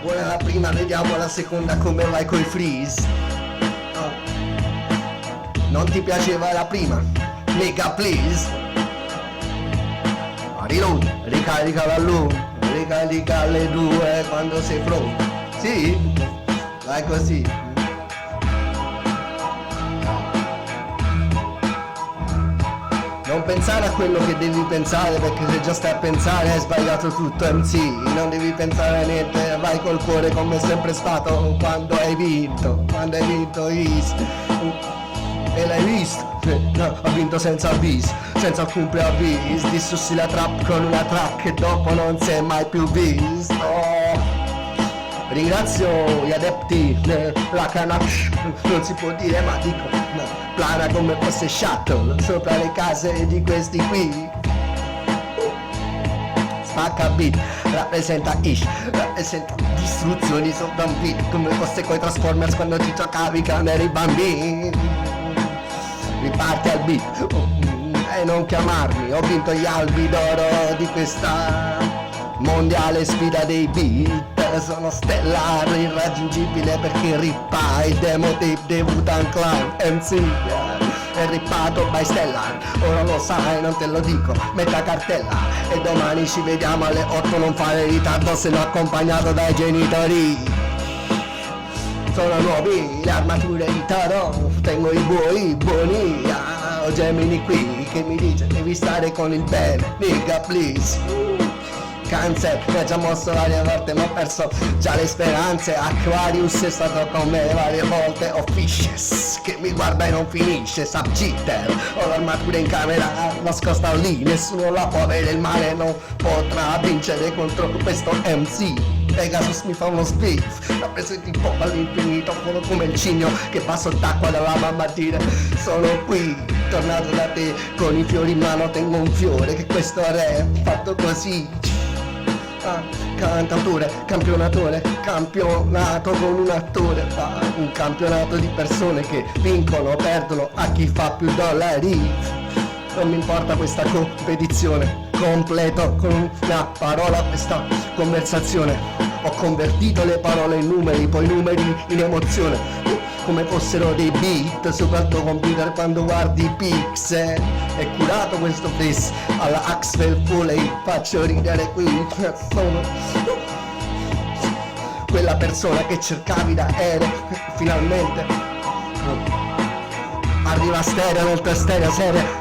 Buona la prima, vediamo la seconda come vai coi freeze. Non ti piaceva la prima? Nigga please. Reload, ricarica l'allungo, ricarica alle 2 quando sei pronto. Sì? Vai così. Non pensare a quello che devi pensare, perché se già stai a pensare hai sbagliato tutto MC. Non devi pensare a niente, vai col cuore come è sempre stato quando hai vinto Is. E l'hai visto? No, ho vinto senza bis, senza alcun preavvis. Dissussi la trap con una track che dopo non si è mai più visto. Ringrazio gli adepti della Canac, non si può dire ma dico, no, plana come fosse shuttle sopra le case di questi qui. Spacca beat, rappresenta ish, rappresenta distruzioni sopra un beat, come fosse coi Transformers quando ti giocavi quando eri bambini. Riparti al beat, e non chiamarmi, ho vinto gli albi d'oro di questa mondiale sfida dei beat. Sono stellare, irraggiungibile perché rippa il demo tape dei Wu-Tang Clan MC è rippato by Stellar. Ora lo sai, non te lo dico, metà cartella e domani ci vediamo alle 8. Non fare ritardo se non accompagnato dai genitori. Sono nuovi le armature di Taro, tengo i buoi buoni. Ho Gemini qui che mi dice devi stare con il bene, nigga please. Cancer, mi ha già mosso varie volte ma ho perso già le speranze. Aquarius è stato con me varie volte. Ho Fishes che mi guarda e non finisce. Subjitter, ho l'armatura in camera nascosta lì, nessuno la può avere, il male non potrà vincere contro questo MC. Pegasus mi fa uno spiff, rappresenti un po' all'infinito, sono come il cigno che va sott'acqua dalla mamma a dire sono qui, tornato da te con i fiori in mano, tengo un fiore che questo re fatto così. Cantautore, campionatore, campionato con un attore, un campionato di persone che vincono, perdono a chi fa più dollari. Non mi importa questa competizione, completo con una parola questa conversazione. Ho convertito le parole in numeri, poi numeri in emozione, come fossero dei beat sopra il tuo computer quando guardi i pixel. È curato questo face alla Axel Foley, faccio ridere qui. Sono quella persona che cercavi da aereo, finalmente arriva stereo nel tuo stereo serio.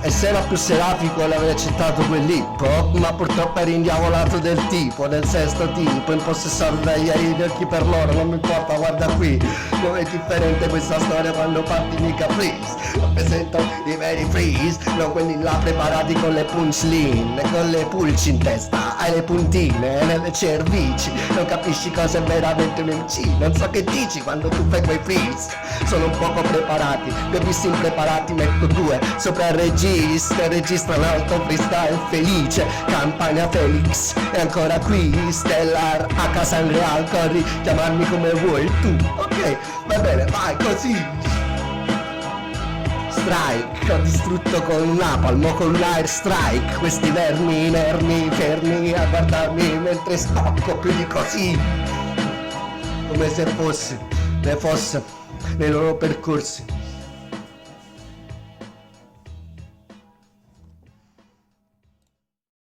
E se era più serafico l'avrei accettato quell'hip hop, ma purtroppo eri indiavolato del tipo, del sesto tipo, impossessato dagli occhi per loro, non mi importa, guarda qui, come è differente questa storia quando parti mica please. Rappresento i veri freeze, non quelli là preparati con le punchline, con le pulci in testa, hai le puntine nelle cervici, non capisci cosa è veramente un MC, non so che dici quando tu fai quei freeze. Sono un poco preparati, li ho visti impreparati, metto due sopra il registra l'alto freestyle felice, campagna Felix è ancora qui, Stellar H Sangreal, corri chiamarmi come vuoi tu, ok, va bene, vai così. Strike, ho distrutto con un napalm o con un air strike questi vermi inermi fermi a guardarmi mentre spacco più di così, come se fosse le fosse nei loro percorsi.